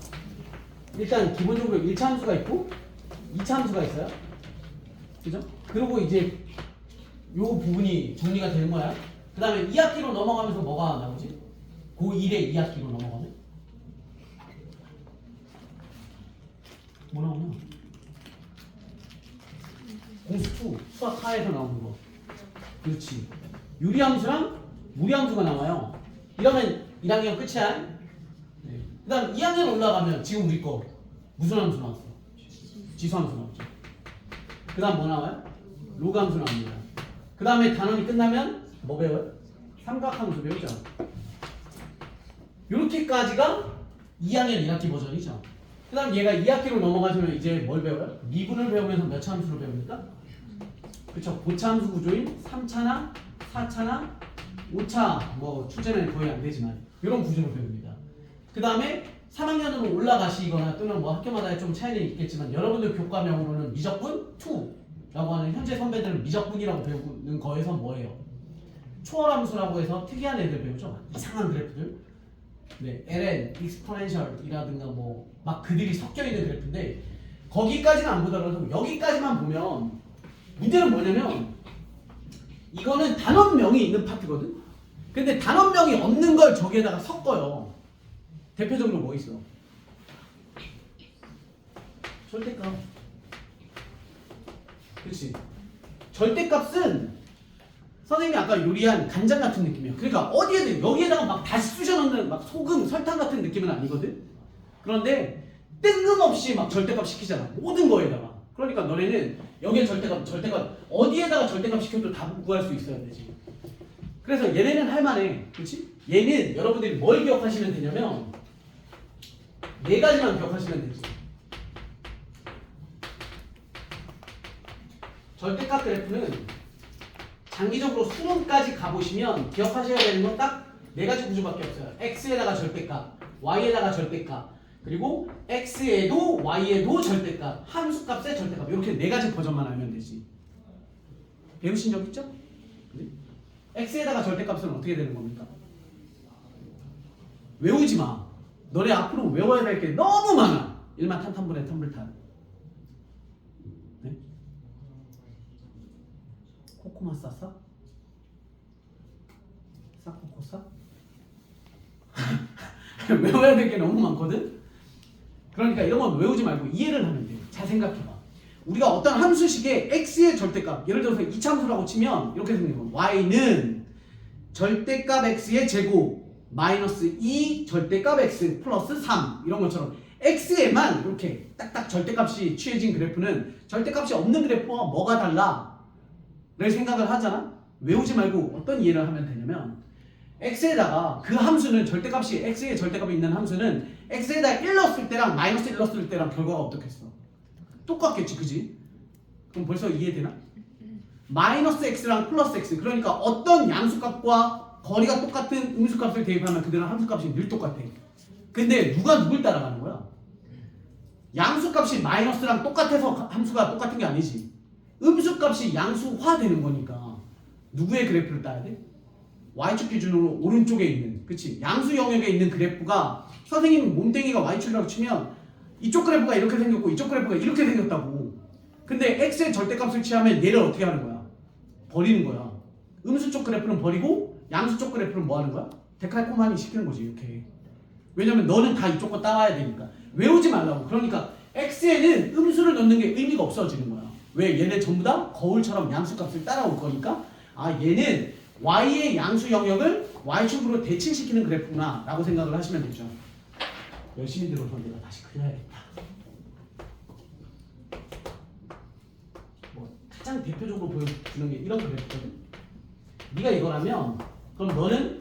일단 기본적으로 1차 함수가 있고 2차 함수가 있어요. 그죠? 그리고 이제 요 부분이 정리가 되는 거야. 그 다음에 2학기로 넘어가면서 뭐가 나오지? 고1에 2학기로 넘어가면 뭐 나오냐? 공수 2, 수학 하에서 나오는 거. 그렇지. 유리함수랑 무리함수가 나와요. 이러면 1학년 끝이야. 네. 그 다음 2학년 올라가면 지금 우리 거 무슨 함수 나왔어? 지수함수 나왔죠. 그 다음 뭐 나와요? 로그함수 나옵니다. 그 다음에 단원이 끝나면 뭐 배워요? 삼각함수 배우죠. 요렇게까지가 2학년 1학기 버전이죠. 그 다음 얘가 2학기로 넘어가시면 이제 뭘 배워요? 미분을 배우면서 몇 차 함수를 배웁니까? 그쵸. 고차 함수 구조인 3차나 4차나 5차, 뭐 출제는 거의 안 되지만 이런 구조를 배웁니다. 그 다음에 3학년으로 올라가시거나 또는 뭐 학교마다 좀 차이는 있겠지만 여러분들 교과명으로는 미적분 2라고 하는 현재 선배들은 미적분이라고 배우는 거에서 뭐예요? 초월함수라고 해서 특이한 애들 배우죠. 이상한 그래프들. 네, ln, exponential이라든가 뭐 막 그들이 섞여 있는 그래프인데 거기까지는 안 보더라도 여기까지만 보면 문제는 뭐냐면 이거는 단원명이 있는 파트거든. 근데 단원명이 없는 걸 저기에다가 섞어요. 대표적으로 뭐 있어? 절대값. 그렇지. 절대값은 선생님이 아까 요리한 간장 같은 느낌이야. 그러니까 어디에든 여기에다가 막 다시 쑤셔넣는 막 소금, 설탕 같은 느낌은 아니거든. 그런데 뜬금없이 막 절대값 시키잖아. 모든 거에다가. 그러니까 너네는 여기에 절대값 어디에다가 절대값 시켜도 다 구할 수 있어야 되지. 그래서 얘네는 할만해. 그렇지? 얘는 여러분들이 뭘 기억하시면 되냐면 네 가지만 기억하시면 되지. 절대값 그래프는 장기적으로 수능까지 가보시면 기억하셔야 되는 건 딱 네 가지 구조밖에 없어요. x에다가 절대값, y에다가 절대값, 그리고 x에도 y에도 절대값, 함수값의 절대값. 이렇게 네 가지 버전만 알면 되지. 배우신 적 있죠? x에다가 절대값은 어떻게 되는 겁니까? 외우지 마. 너네 앞으로 외워야 될 게 너무 많아. 1만 탄탄분의 탄불탄. 네? 코코마 싸싸? 싸코코싸? 외워야 될 게 너무 많거든? 그러니까 이런 건 외우지 말고 이해를 하면 돼. 잘 생각해봐. 우리가 어떤 함수식의 x의 절대값, 예를 들어서 2차 함수라고 치면 이렇게 생기는 거야. y는 절대값 x의 제곱 마이너스 2 절대값 x 플러스 3 이런 것처럼 x에만 이렇게 딱딱 절대값이 취해진 그래프는 절대값이 없는 그래프와 뭐가 달라? 를 생각을 하잖아? 외우지 말고 어떤 이해를 하면 되냐면 x에다가 그 함수는 절대값이 x의 절대값이 있는 함수는 x에다 1 넣었을 때랑 마이너스 1 넣었을 때랑 결과가 어떻겠어? 똑같겠지, 그지? 그럼 벌써 이해되나? 마이너스 x랑 플러스 x, 그러니까 어떤 양수값과 거리가 똑같은 음수값을 대입하면 그들은 함수값이 늘 똑같아. 근데 누가 누굴 따라가는 거야? 양수값이 마이너스랑 똑같아서 함수가 똑같은 게 아니지. 음수값이 양수화되는 거니까 누구의 그래프를 따야 돼? y축 기준으로 오른쪽에 있는, 그치? 양수 영역에 있는 그래프가 선생님 몸뚱이가 y축이라고 치면 이쪽 그래프가 이렇게 생겼고 이쪽 그래프가 이렇게 생겼다고. 근데 x의 절대값을 취하면 얘를 어떻게 하는 거야? 버리는 거야. 음수 쪽 그래프는 버리고 양수 쪽 그래프는 뭐 하는 거야? 데칼코마니 시키는 거지, 이렇게. 왜냐면 너는 다 이쪽 거 따와야 되니까. 외우지 말라고. 그러니까 x에는 음수를 넣는 게 의미가 없어지는 거야. 왜? 얘네 전부 다 거울처럼 양수값을 따라올 거니까 아 얘는 y의 양수 영역을 y축으로 대칭시키는 그래프구나 라고 생각을 하시면 되죠. 열심히 들어서 내가 다시 그려야겠다. 뭐 가장 대표적으로 보여주는 게 이런 그래프거든. 네가 이거라면 그럼 너는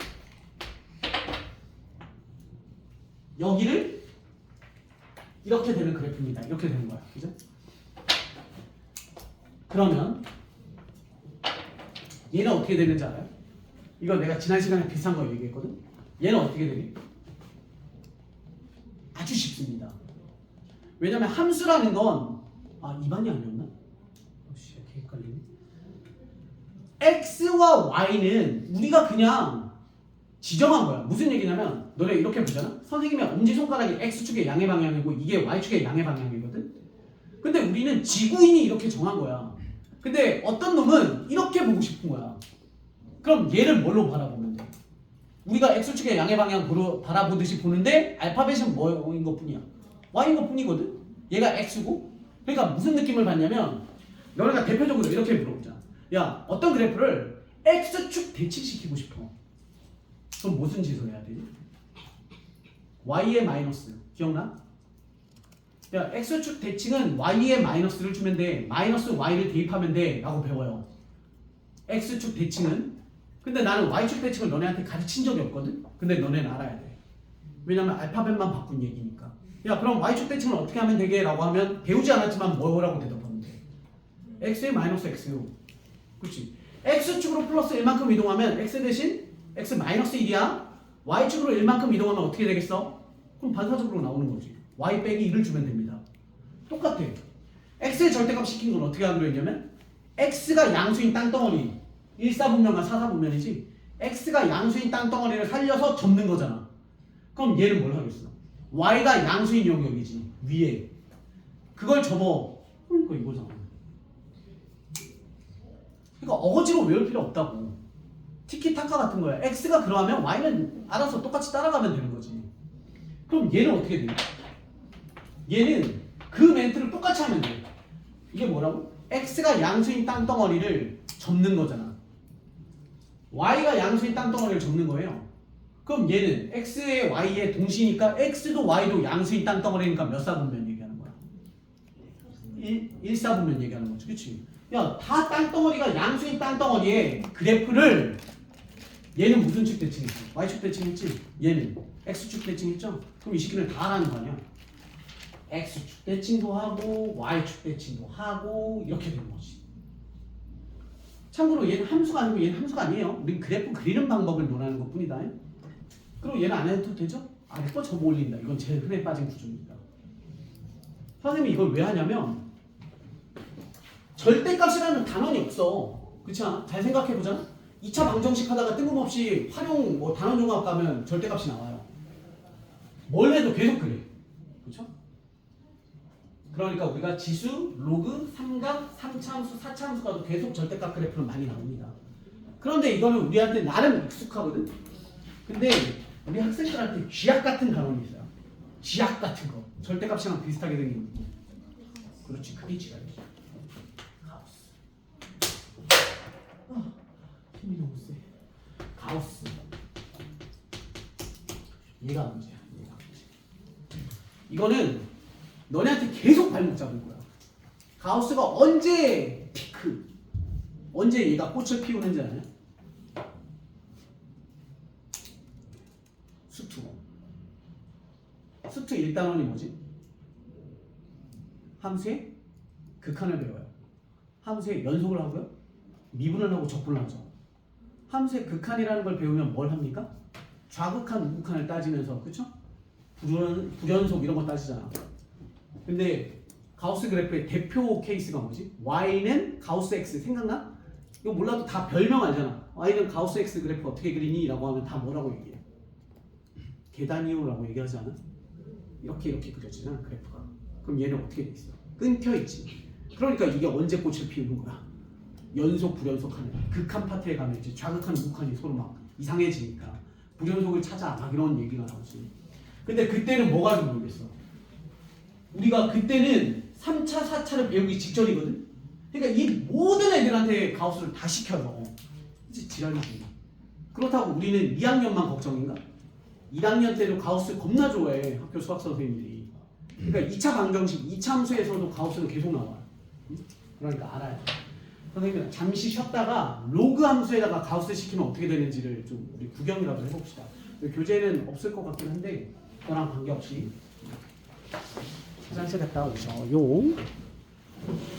여기를 이렇게 되는 그래프입니다. 이렇게 되는 거야. 그죠? 그러면 얘는 어떻게 되는지 알아요? 이거 내가 지난 시간에 비슷한 거 얘기했거든. 얘는 어떻게 되니? 아주 쉽습니다. 왜냐면 함수라는 건 이 반이 아니었나? 씨, 이렇게 헷갈리네. x와 y는 우리가 그냥 지정한 거야. 무슨 얘기냐면 너네 이렇게 보잖아. 선생님의 엄지손가락이 x축의 양의 방향이고 이게 y축의 양의 방향이거든. 근데 우리는 지구인이 이렇게 정한 거야. 근데 어떤 놈은 이렇게 보고 싶은 거야. 그럼 얘를 뭘로 바라보면 돼? 우리가 x축의 양의 방향 바라보듯이 보는데 알파벳은 뭐인 것 뿐이야? y인 것 뿐이거든? 얘가 x고. 그러니까 무슨 느낌을 받냐면 너네가 대표적으로 이렇게 물어보자. 야, 어떤 그래프를 x축 대칭시키고 싶어. 그럼 무슨 짓을 해야 되지? y의 마이너스. 기억나? 야, x축 대칭은 y의 마이너스를 주면 돼. 마이너스 y를 대입하면 돼. 라고 배워요. x축 대칭은. 근데 나는 y축 대칭을 너네한테 가르친 적이 없거든? 근데 너네는 알아야 돼. 왜냐면 알파벳만 바꾼 얘기니까. 야, 그럼 y축 대칭을 어떻게 하면 되게? 라고 하면 배우지 않았지만 뭐라고 대답하면 돼? x의 마이너스 x요. 그렇지. x축으로 플러스 1만큼 이동하면 x 대신 x 마이너스 1이야. y축으로 1만큼 이동하면 어떻게 되겠어? 그럼 반사적으로 나오는 거지. y 빼기 1을 주면 됩니다. 똑같아. x의 절대값 시킨 건 어떻게 하기로 했냐면 x가 양수인 땅덩어리 1사분면과 4사분면이지 x가 양수인 땅덩어리를 살려서 접는 거잖아. 그럼 얘는 뭘 하겠어? y가 양수인 영역이지. 위에. 그걸 접어. 그러니까 이거잖아. 그러니까 어거지로 외울 필요 없다고. 티키타카 같은 거야. x가 그러하면 y는 알아서 똑같이 따라가면 되는 거지. 그럼 얘는 어떻게 돼? 얘는 그 멘트를 똑같이 하면 돼. 이게 뭐라고? x가 양수인 땅덩어리를 접는 거잖아. y가 양수인 땅덩어리를 접는 거예요. 그럼 얘는 x의 y의 동시니까 x도 y도 양수인 땅덩어리니까 몇 사분면 얘기하는 거야? 1사분면 얘기하는 거지. 그치? 야, 다 땅덩어리가 양수인 땅덩어리에 그래프를 얘는 무슨 축 대칭했지? y축 대칭했지? 얘는 x축 대칭했죠? 그럼 이 시기는 다 하라는 거 아니야? x축 대칭도 하고 y축 대칭도 하고 이렇게 되는 거지. 참고로 얘는 함수가 아니고 얘는 함수가 아니에요. 우린 그래프 그리는 방법을 논하는 것 뿐이다. 그리고 얘는 안 해도 되죠? 아래 거 접어 올린다. 이건 제일 흔해 빠진 구조입니다. 선생님이 이걸 왜 하냐면 절대값이라는 단원이 없어. 그렇지 않아? 잘 생각해보잖아. 2차 방정식 하다가 뜬금없이 활용 단원 종합 가면 절대값이 나와요. 뭘 해도 계속 그래. 그렇죠? 그러니까 우리가 지수, 로그, 삼각, 3차 함수, 4차 함수 가도 계속 절대값 그래프는 많이 나옵니다. 그런데 이거는 우리한테 나름 익숙하거든? 근데 우리 학생들한테 쥐약 같은 단원이 있어요. 쥐약 같은 거. 절대값이랑 비슷하게 생긴 거. 그렇지, 그게 쥐약이지. 가우스. 힘이 너무 세. 가우스. 얘가 문제야. 얘가 문제. 이거는 너네한테 계속 발목 잡을 거야. 가우스가 언제 피크, 언제 얘가 꽃을 피우는지 아냐? 수투. 수투 1단원이 뭐지? 함수의 극한을 배워요. 함수의 연속을 하고요. 미분을 하고 적분을 하죠. 함수의 극한이라는 걸 배우면 뭘 합니까? 좌극한, 우극한을 따지면서, 그쵸? 불연속 이런 거 따지잖아. 근데 가우스 그래프의 대표 케이스가 뭐지? y는 가우스 x 생각나? 이거 몰라도 다 별명 알잖아. y는 가우스 x 그래프 어떻게 그리니? 라고 하면 다 뭐라고 얘기해? 계단이요 라고 얘기하지 않아? 이렇게 그려지잖아 그래프가. 그럼 얘는 어떻게 돼 있어? 끊겨 있지. 그러니까 이게 언제 꽃을 피우는 거야? 연속 불연속 하는 극한 파트에 가면 이제 좌극한 우극한이 서로 막 이상해지니까 불연속을 찾아 막 이런 얘기가 나오지. 근데 그때는 뭐가 좀 모르겠어. 우리가 그때는 3차, 4차를 배우기 직전이거든. 그러니까 이 모든 애들한테 가우스를 다 시켜서 그치, 지랄이지. 그렇다고 우리는 2학년만 걱정인가? 1학년 때도 가우스 겁나 좋아해 학교 수학 선생님들이. 그러니까 2차 방정식 2차 함수에서도 가우스는 계속 나와. 그러니까 알아요. 선생님 잠시 쉬었다가 로그 함수에다가 가우스 시키면 어떻게 되는지를 좀 우리 구경이라도 해봅시다. 교재는 없을 것 같긴 한데 그거랑 관계없이 화장실 갔다 오셔요.